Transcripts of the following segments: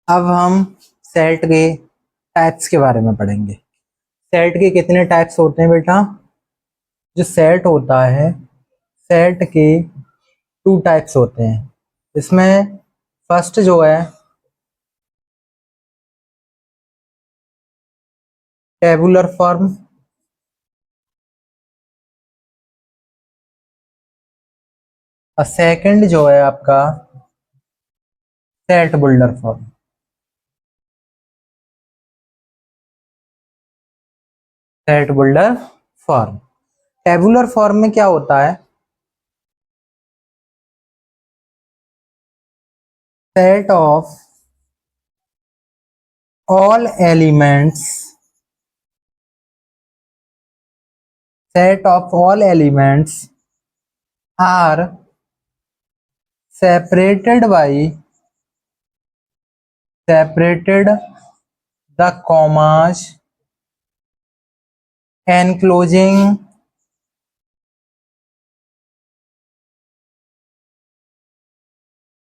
अब हम सेट के टाइप्स के बारे में पढ़ेंगे। सेट के कितने टाइप्स होते हैं बेटा? जो सेट होता है, सेट के 2 टाइप्स होते हैं। इसमें फर्स्ट जो है टेबुलर फॉर्म, और सेकंड जो है आपका set builder form. Set builder form. Tabular form में क्या होता है? Set of all elements, set of all elements are separated the commas enclosing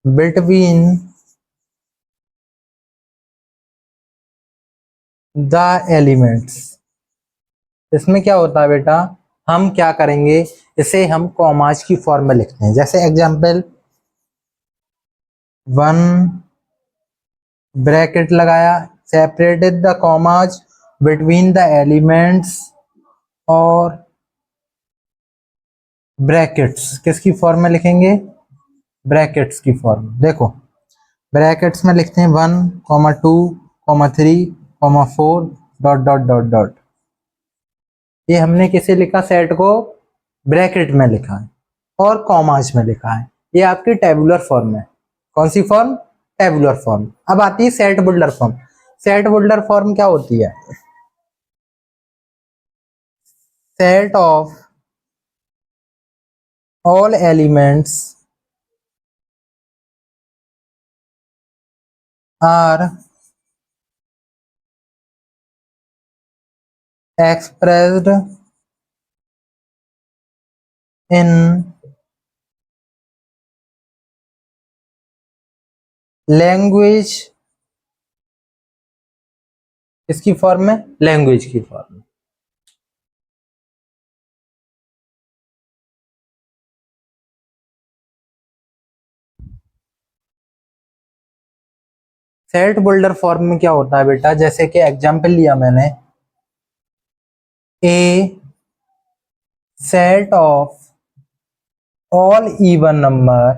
between the elements। इसमें क्या होता है बेटा? हम क्या करेंगे, इसे हम कॉमास की फॉर्म में लिखते हैं। जैसे एग्जांपल, 1 ब्रैकेट लगाया, separated the commas between the elements, और ब्रैकेट्स किसकी फॉर्म में लिखेंगे? ब्रैकेट्स की फॉर्म। देखो ब्रैकेट्स में लिखते हैं 1,2,3,4 डॉट डॉट डॉट डॉट। ये हमने किसे लिखा? सेट को ब्रैकेट में लिखा है और कॉमास में लिखा है। ये आपकी टेबुलर फॉर्म है। कौन सी फॉर्म? Tabular form. अब आती है set builder form. Set builder form क्या होती है? Set of all elements are expressed in language. इसकी फॉर्म में, लैंग्वेज की फॉर्म में। सेट बिल्डर फॉर्म में क्या होता है बेटा? जैसे कि एग्जांपल लिया मैंने, a set of all even number,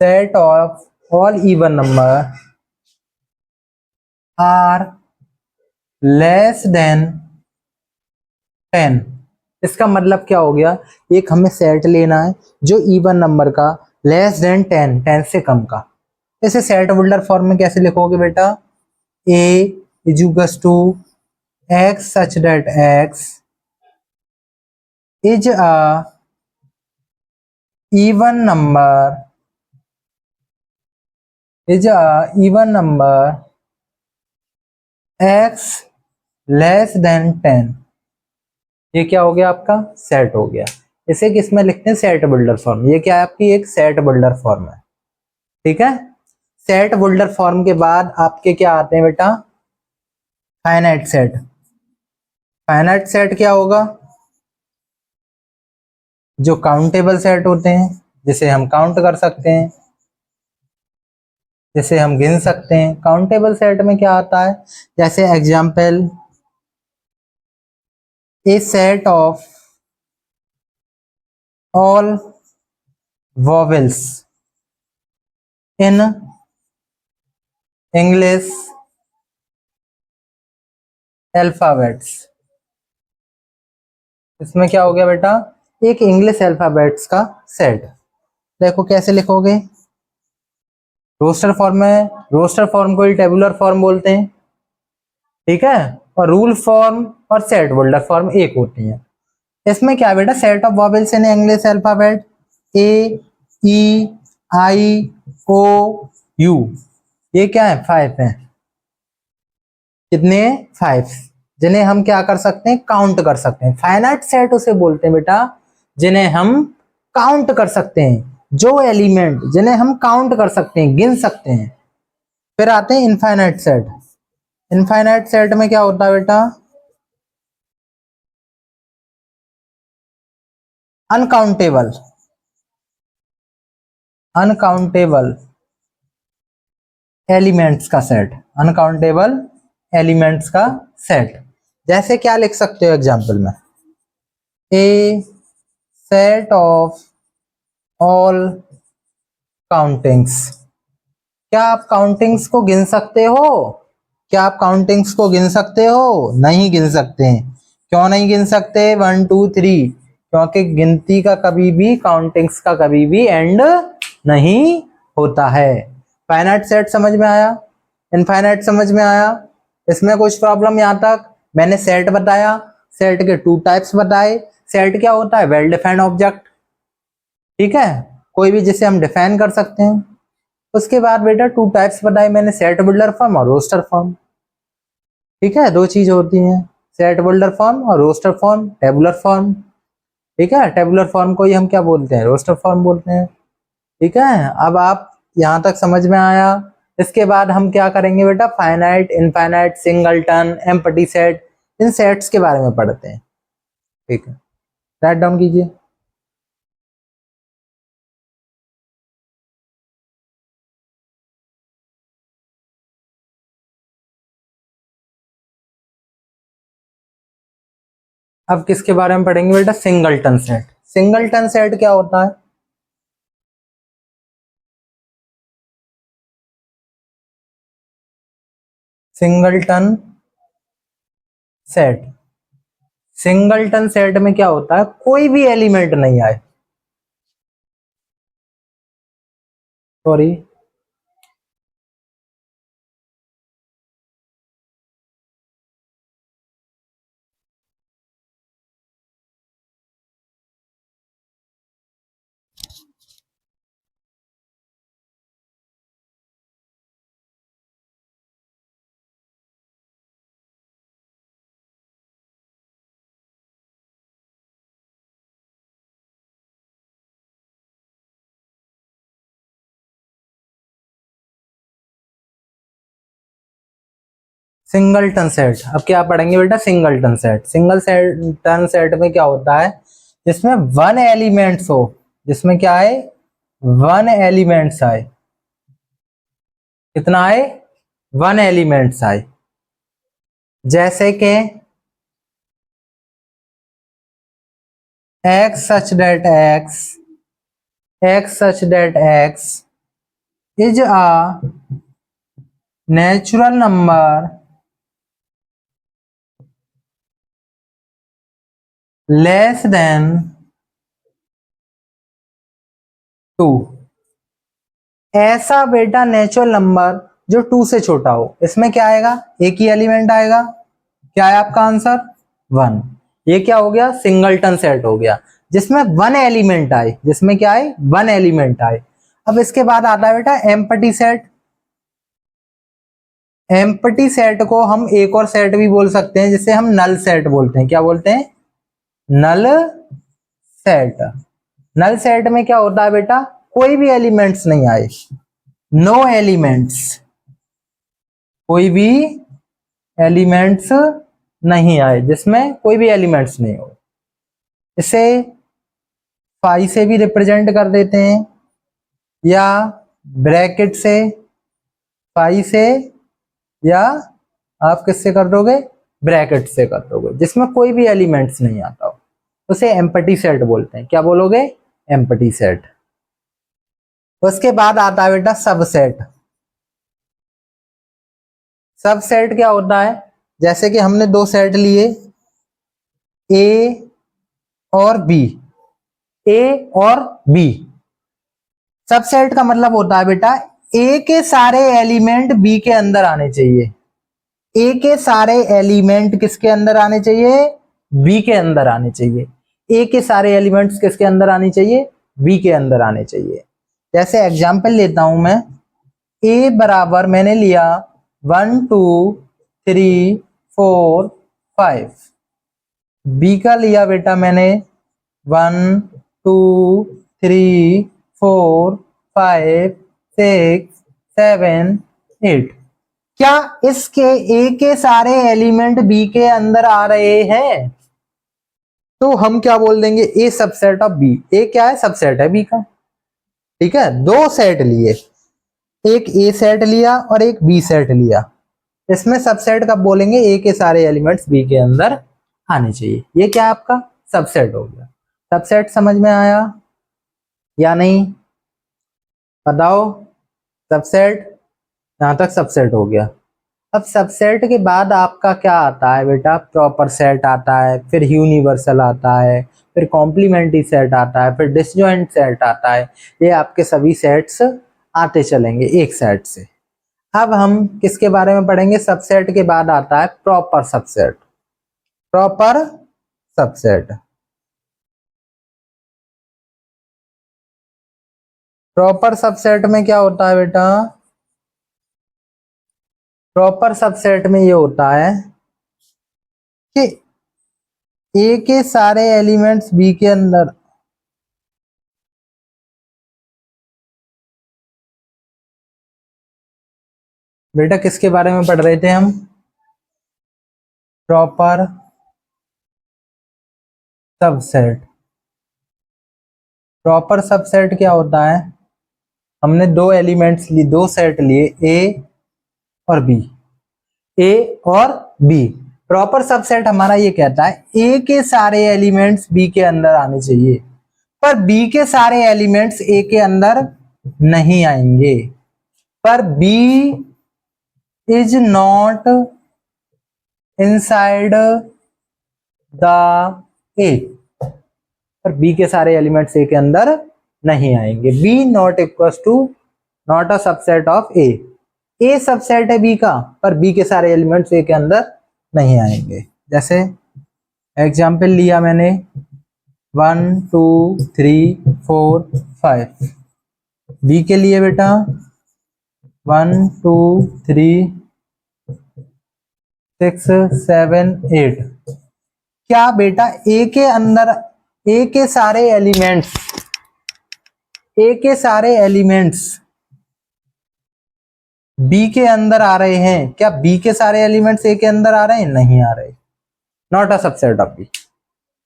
set of all even number are less than 10। इसका मतलब क्या हो गया? एक हमें सेट लेना है जो इवन नंबर का लेस देन 10, 10 से कम का। इसे सेट बिल्डर फॉर्म में कैसे लिखोगे बेटा? A is two x such that x is a even number, is a even number x less than 10। ये क्या हो गया? आपका सेट हो गया। इसे किस में लिखते हैं? Set builder form. ये क्या है? आपकी एक सेट बिल्डर फॉर्म है। ठीक है। सेट बिल्डर फॉर्म के बाद आपके क्या आते हैं बेटा? Finite set. फाइनाइट सेट क्या होगा? जो काउंटेबल सेट होते हैं, जिसे हम काउंट कर सकते हैं, जिसे हम गिन सकते हैं। काउंटेबल सेट में क्या आता है? जैसे example, A set of all vowels in English alphabets। इसमें क्या हो गया बेटा? एक इंग्लिश अल्फाबेट्स का सेट। देखो कैसे लिखोगे? रोस्टर फॉर्म में, रोस्टर फॉर्म को ही टेबुलर फॉर्म बोलते हैं। ठीक है। और रूल फॉर्म और सेट बिल्डर फॉर्म एक होती है। इसमें क्या है बेटा? Set of vowels in English alphabet, A E I O U. ये क्या है? 5 है। कितने? 5, जिन्हें हम क्या कर सकते हैं? काउंट कर सकते हैं। फाइनाइट सेट उसे बोलते हैं बेटा जिन्हें हम काउंट कर सकते हैं। जो एलिमेंट जिन्हें हम काउंट कर सकते हैं, गिन सकते हैं। फिर आते हैं इनफाइनाइट सेट। इनफाइनाइट सेट में क्या होता है बेटा, अनकाउंटेबल, अनकाउंटेबल एलिमेंट्स का सेट, अनकाउंटेबल एलिमेंट्स का सेट। जैसे क्या लिख सकते हो एग्जांपल में, ए सेट ऑफ ऑल काउंटिंग्स। क्या आप काउंटिंग्स को गिन सकते हो? क्या आप काउंटिंग्स को गिन सकते हो? नहीं गिन सकते हैं। क्यों नहीं गिन सकते? 1 2 3, क्योंकि गिनती का कभी भी, काउंटिंग्स का कभी भी एंड नहीं होता है। फाइनाइट सेट समझ में आया? इनफाइनाइट समझ में आया? इसमें कुछ प्रॉब्लम यहाँ तक? मैंने सेट बताया, सेट के 2 टाइप्स बताए। सेट क्या होता है? वेल डिफाइंड ऑब्जेक्ट, ठीक है, कोई भी जिसे हम डिफाइन कर सकते हैं। उसके बाद बेटा 2 टाइप्स बताए मैंने, सेट बिल्डर फॉर्म और रोस्टर फॉर्म। ठीक है, 2 चीज होती हैं, सेट बिल्डर फॉर्म और रोस्टर फॉर्म, टेबुलर फॉर्म। ठीक है, टेबुलर फॉर्म को ही हम क्या बोलते हैं? रोस्टर फॉर्म बोलते हैं। ठीक है, अब आप यहां तक समझ में आया? इसके बाद हम क्या करेंगे बेटा, finite, infinite, singleton, empty set, इन सेट्स के बारे में पढ़ते हैं। ठीक है, राइट डाउन कीजिए। अब किसके बारे में पढ़ेंगे बेटा? Singleton set. सिंगलटन सेट क्या होता है? सिंगलटन सेट, सिंगलटन सेट में क्या होता है? कोई भी एलिमेंट नहीं आए, सॉरी, सिंगलटन सेट। अब क्या पढ़ेंगे बेटा? Singleton set. सिंगलटन सेट में क्या होता है? जिसमें 1 एलिमेंट्स हो, जिसमें क्या आए? 1 एलिमेंट्स आए। कितना आए? 1 एलिमेंट्स आए। जैसे कि x such that x is a natural number less than 2। ऐसा बेटा नेचुरल नंबर जो 2 से छोटा हो, इसमें क्या आएगा? एक ही एलिमेंट आएगा। क्या है आपका आंसर? 1। ये क्या हो गया? सिंगलटन सेट हो गया, जिसमें 1 एलिमेंट आए। जिसमें क्या आए? 1 एलिमेंट आए। अब इसके बाद आता है बेटा एम्प्टी सेट। एम्प्टी सेट को हम एक और सेट भी बोल सकते हैं, जिसे हम नल सेट बोलते हैं। क्या बोलते हैं? Null set. नल सेट में क्या होता है बेटा? कोई भी एलिमेंट्स नहीं आए, नो एलिमेंट्स, कोई भी एलिमेंट्स नहीं आए, जिसमें कोई भी एलिमेंट्स नहीं हो। इसे फाई से भी रिप्रेजेंट कर देते हैं, या ब्रैकेट से, फाई से, या आप किससे कर दोगे? ब्रैकेट से कर दोगे, जिसमें कोई भी एलिमेंट्स नहीं आता हो, उसे एम्प्टी सेट बोलते हैं। क्या बोलोगे? Empty set. उसके बाद आता है बेटा सबसेट। सबसेट क्या होता है? जैसे कि हमने 2 सेट लिए, ए और बी, ए और बी। सबसेट का मतलब होता है बेटा, ए के सारे एलिमेंट बी के अंदर आने चाहिए। ए के सारे एलिमेंट किसके अंदर आने चाहिए? बी के अंदर आने चाहिए। ए के सारे एलिमेंट्स किसके अंदर आने चाहिए? बी के अंदर आने चाहिए। जैसे एग्जांपल लेता हूं मैं, ए बराबर मैंने लिया 1 2 3 4 5, बी का लिया बेटा मैंने 1 2 3 4 5 6 7 8। क्या इसके ए के सारे एलिमेंट बी के अंदर आ रहे हैं? तो हम क्या बोल देंगे, ए सबसेट ऑफ बी। ए क्या है? सबसेट है बी का। ठीक है, दो सेट लिए, एक ए सेट लिया और एक बी सेट लिया। इसमें सबसेट कब बोलेंगे? ए के सारे एलिमेंट्स बी के अंदर आने चाहिए। ये क्या आपका सबसेट हो गया। सबसेट समझ में आया या नहीं? बताओ। सबसेट, यहां तक सबसेट हो गया। अब सबसेट के बाद आपका क्या आता है बेटा? प्रॉपर सेट आता है, फिर यूनिवर्सल आता है, फिर कॉम्प्लीमेंट्री सेट आता है, फिर डिसजॉइंट सेट आता है। ये आपके सभी सेट्स आते चलेंगे एक सेट से। अब हम किसके बारे में पढ़ेंगे? सबसेट के बाद आता है proper subset. Proper subset. Proper subset में क्या होता है बेटा? प्रॉपर सबसेट में ये होता है कि ए के सारे एलिमेंट्स बी के अंदर बेटा किसके बारे में पढ़ रहे थे हम? Proper subset. प्रॉपर सबसेट क्या होता है? हमने दो एलिमेंट्स लिए, दो सेट लिए, ए और बी। ए और बी। प्रॉपर सबसेट हमारा ये कहता है ए के सारे एलिमेंट्स बी के अंदर आने चाहिए, पर बी के सारे एलिमेंट्स ए के अंदर नहीं आएंगे। पर B is not inside the A, पर बी के सारे एलिमेंट्स ए के अंदर नहीं आएंगे। B not equals to not a subset of A. A subset है बी का, पर बी के सारे एलिमेंट्स ए के अंदर नहीं आएंगे। जैसे एग्जाम्पल लिया मैंने 1 2 3 4 5। बी के लिए बेटा 1 2 3 6 7 8। क्या बेटा ए के अंदर ए के सारे एलिमेंट्स बी के अंदर आ रहे हैं? क्या बी के सारे एलिमेंट्स ए के अंदर आ रहे हैं? नहीं आ रहे। Not a subset of B.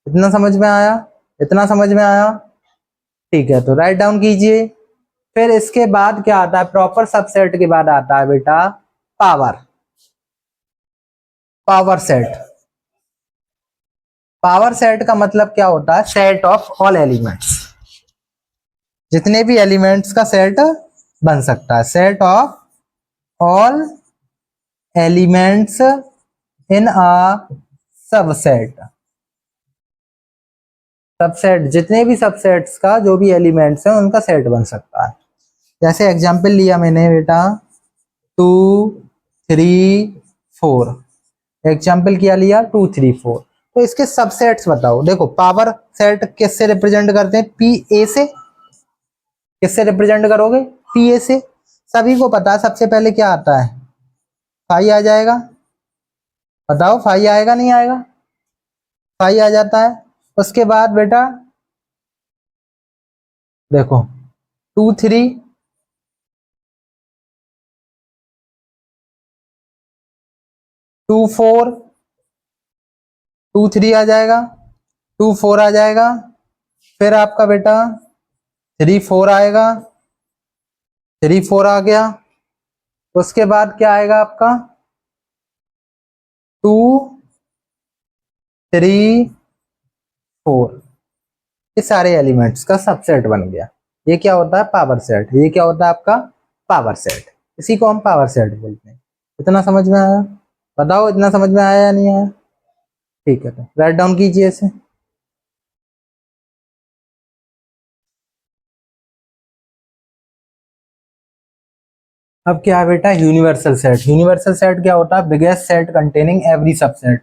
इतना समझ में आया? इतना समझ में आया? ठीक है, तो राइट डाउन कीजिए। फिर इसके बाद क्या आता है? प्रॉपर सबसेट के बाद आता है बेटा पावर सेट। पावर सेट का मतलब क्या होता है? Set of all elements. जितने भी एलिमेंट्स का सेट बन सकता है। Set of all elements in a subset. Subset, जितने भी सबसेट्स का जो भी एलिमेंट्स हैं उनका सेट बन सकता है। जैसे एग्जांपल लिया मैंने बेटा 2 3 4। एग्जाम्पल क्या लिया? 2 3 4। तो इसके सबसेट्स बताओ। देखो, पावर सेट किससे रिप्रेजेंट करते हैं? पी ए से। किससे रिप्रेजेंट करोगे? पी ए से। सभी को पता है सबसे पहले क्या आता है? फाई आ जाएगा। बताओ, फाई आएगा नहीं आएगा? फाई आ जाता है। उसके बाद बेटा देखो 2 3 2 4 2 3 आ जाएगा, 2 4 आ जाएगा। फिर आपका बेटा 3 4 आएगा, 3 4 आ गया। उसके बाद क्या आएगा आपका? 2 3 4। ये सारे एलिमेंट्स का सबसेट बन गया। ये क्या होता है? Power set. ये क्या होता है आपका? Power set. इसी को हम पावर सेट बोलते हैं। इतना समझ में आया? बताओ, इतना समझ में आया या नहीं आया? ठीक है, तो राइट डाउन कीजिए इसे। अब क्या है बेटा? Universal set. यूनिवर्सल सेट क्या होता है? Biggest set containing every subset.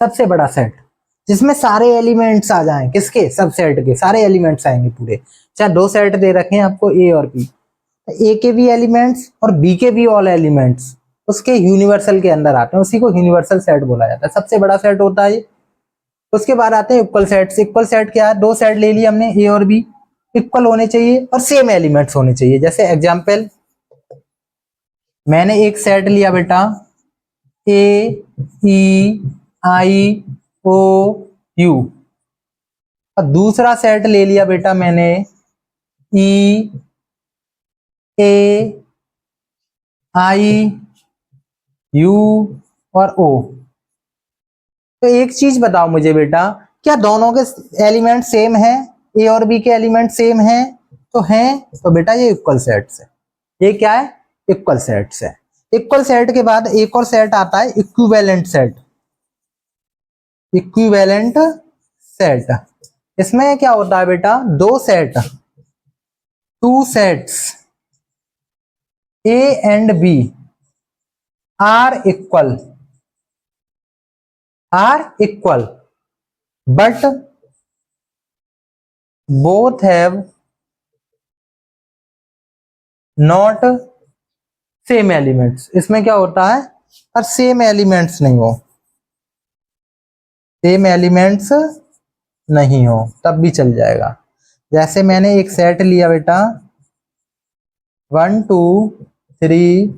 सबसे बड़ा सेट जिसमें सारे एलिमेंट्स आ जाएं। किसके? सबसेट के सारे एलिमेंट्स आएंगे पूरे। चाहे दो सेट दे रखे हैं आपको, ए और बी। ए के भी एलिमेंट्स और बी के भी ऑल एलिमेंट्स उसके यूनिवर्सल के अंदर आते हैं। उसी को यूनिवर्सल सेट बोला जाता है। सबसे बड़ा सेट होता है ये। उसके बाद आते हैं इक्वल सेट्स। इक्वल सेट क्या है? दो सेट ले लिए हमने, ए और बी। इक्वल होने चाहिए और सेम एलिमेंट्स होने चाहिए। जैसे एग्जाम्पल, मैंने एक सेट लिया बेटा ए ई आई ओ यू, और दूसरा सेट ले लिया बेटा मैंने ई ए आई यू और ओ। तो एक चीज बताओ मुझे बेटा, क्या दोनों के एलिमेंट सेम है? ए और बी के एलिमेंट सेम हैं? तो हैं, तो बेटा ये इक्वल सेट्स है। ये क्या है? इक्वल सेट्स है। इक्वल सेट के बाद एक और सेट आता है इक्विवेलेंट सेट। इक्विवेलेंट सेट, इसमें क्या होता है बेटा, दो set, two sets A and B are equal, but both have not same elements। इसमें क्या होता है, और सेम एलिमेंट्स नहीं हो, सेम एलिमेंट्स नहीं हो तब भी चल जाएगा। जैसे मैंने एक सेट लिया बेटा 1 2 3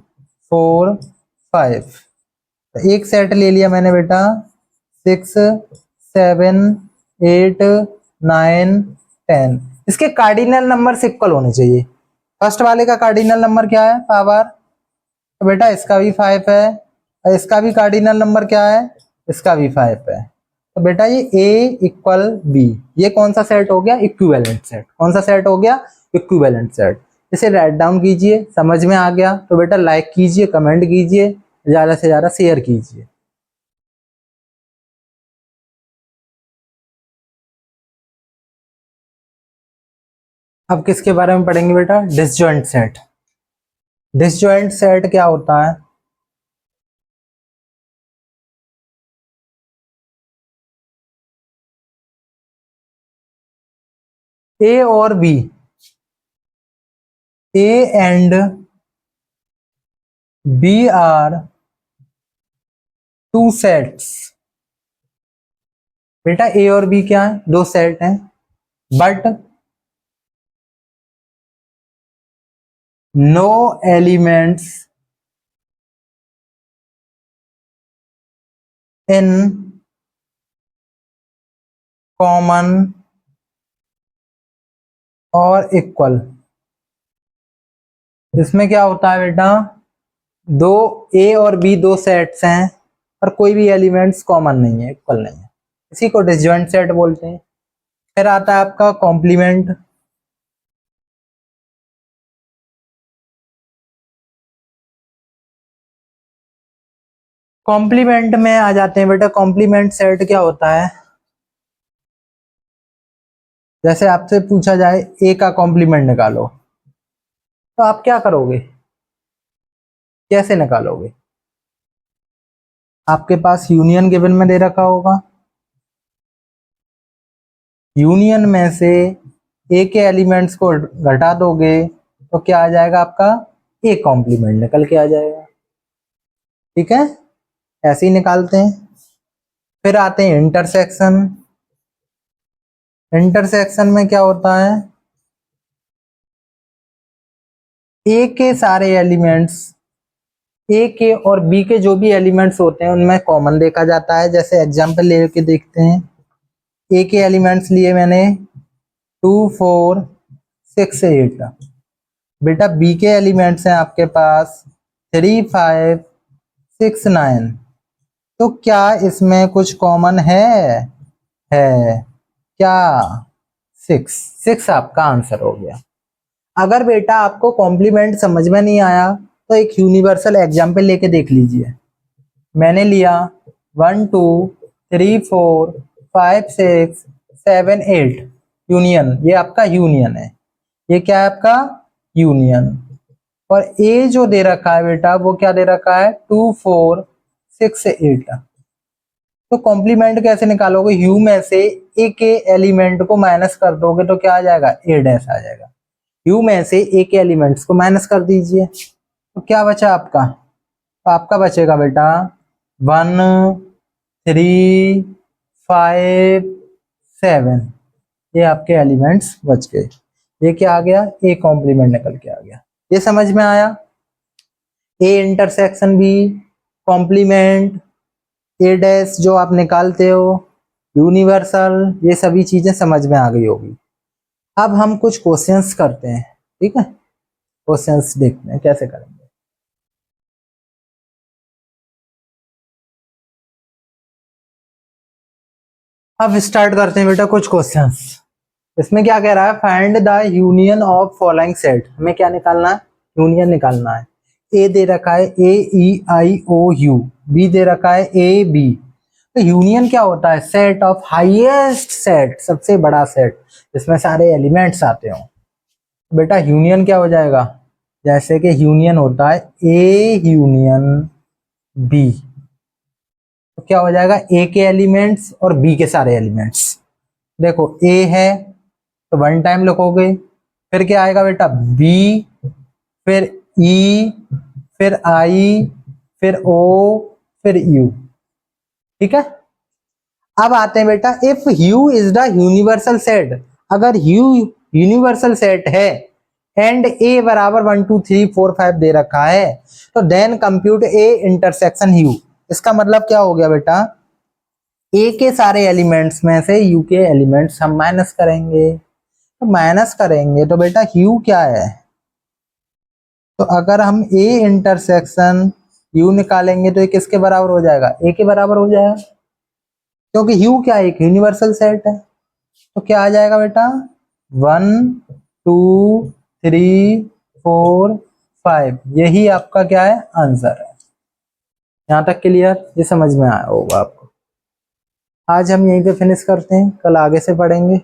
4 5, एक सेट ले लिया मैंने बेटा 6 7 8 9 10। इसके कार्डिनल नंबर इक्वल होने चाहिए। फर्स्ट वाले का कार्डिनल नंबर क्या है, पावर, तो बेटा इसका भी 5 है, और इसका भी कार्डिनल नंबर क्या है, इसका भी 5 है। तो बेटा ये A इक्वल B, ये कौन सा सेट हो गया, इक्विवेलेंट सेट। कौन सा सेट हो गया, इक्विवेलेंट सेट। इसे राइट डाउन कीजिए, समझ में आ गया तो बेटा लाइक कीजिए, कमेंट कीजिए, ज्यादा से ज्यादा शेयर कीजिए। अब किसके बारे में पढ़ेंगे बेटा, डिसजॉइंट सेट। डिसजॉइंट सेट क्या होता है, ए और B, A and B are two sets. बेटा ए और बी क्या है, दो सेट हैं, but no elements in common और इक्वल। इसमें क्या होता है बेटा, दो ए और बी दो सेट्स हैं और कोई भी एलिमेंट्स कॉमन नहीं है, इक्वल नहीं है, इसी को डिसजॉइंट सेट बोलते हैं। फिर आता है आपका कॉम्प्लीमेंट। कॉम्प्लीमेंट में आ जाते हैं बेटा, कॉम्प्लीमेंट सेट क्या होता है, जैसे आपसे पूछा जाए ए का कॉम्प्लीमेंट निकालो, तो आप क्या करोगे, कैसे निकालोगे? आपके पास यूनियन गिवन में दे रखा होगा, यूनियन में से ए के एलिमेंट्स को घटा दोगे तो क्या आ जाएगा आपका, ए कॉम्प्लीमेंट निकल के आ जाएगा। ठीक है, ऐसे ही निकालते हैं। फिर आते हैं इंटरसेक्शन। इंटरसेक्शन में क्या होता है, ए के सारे एलिमेंट्स, ए के और बी के जो भी एलिमेंट्स होते हैं उनमें कॉमन देखा जाता है। जैसे एग्जांपल लेके देखते हैं, ए के एलिमेंट्स लिए मैंने 2 4 6 8, बेटा बी के एलिमेंट्स हैं आपके पास 3 5 6 9, तो क्या इसमें कुछ कॉमन है क्या, 6, 6 आपका आंसर हो गया। अगर बेटा आपको कॉम्प्लीमेंट समझ में नहीं आया तो एक यूनिवर्सल एग्जाम्पल लेके देख लीजिए। मैंने लिया 1 2 3 4 5 6 7 8, यूनियन, ये आपका यूनियन है, ये क्या है आपका यूनियन। और ए जो दे रखा है बेटा वो क्या दे रखा है, 2 4 6 8। तो कॉम्प्लीमेंट कैसे निकालोगे, यू में से ए के एलिमेंट को माइनस कर दोगे तो क्या आ जाएगा, ए डैश आ जाएगा। यू में से ए के एलिमेंट्स को माइनस कर दीजिए तो क्या बचा आपका, तो आपका बचेगा बेटा 1 3 5 7, ये आपके एलिमेंट्स बच गए। ये क्या आ गया, ए कॉम्प्लीमेंट निकल के आ गया। ये समझ में आया, A intersection B complement A dash जो आप निकालते हो यूनिवर्सल, ये सभी चीजें समझ में आ गई होगी। अब हम कुछ क्वेश्चंस करते हैं, ठीक है, क्वेश्चंस देखते हैं कैसे करेंगे। अब स्टार्ट करते हैं बेटा कुछ क्वेश्चंस। इसमें क्या कह रहा है, find the union of following set. हमें क्या निकालना है, यूनियन निकालना है। ए दे रखा है ए E I O you, B दे रखा है ए बी। तो यूनियन क्या होता है, सेट ऑफ हाईएस्ट सेट, सबसे बड़ा सेट जिसमें सारे एलिमेंट्स आते हो। बेटा यूनियन क्या हो जाएगा, जैसे कि यूनियन होता है ए यूनियन बी, तो क्या हो जाएगा, ए के एलिमेंट्स और बी के सारे एलिमेंट्स। देखो ए है तो वन टाइम लिखोगे, फिर क्या आएगा बेटा बी, फिर ई, फिर आई, फिर ओ, फिर यू, ठीक है। अब आते हैं बेटा, if you is the universal set, अगर यू यूनिवर्सल सेट है एंड ए बराबर 1 2 3 4 5 दे रखा है, तो then compute A intersection U. इसका मतलब क्या हो गया बेटा, ए के सारे एलिमेंट्स में से यू के एलिमेंट्स हम माइनस करेंगे, तो माइनस करेंगे तो बेटा यू क्या है, तो अगर हम ए इंटरसेक्शन यू निकालेंगे तो ये किसके बराबर हो जाएगा, ए के बराबर हो जाएगा, क्योंकि यू क्या है, एक यूनिवर्सल सेट है। तो क्या आ जाएगा बेटा 1 2 3 4 5, यही आपका क्या है, आंसर है। यहां तक क्लियर, ये समझ में आया होगा आपको। आज हम यहीं पे फिनिश करते हैं, कल आगे से पढ़ेंगे।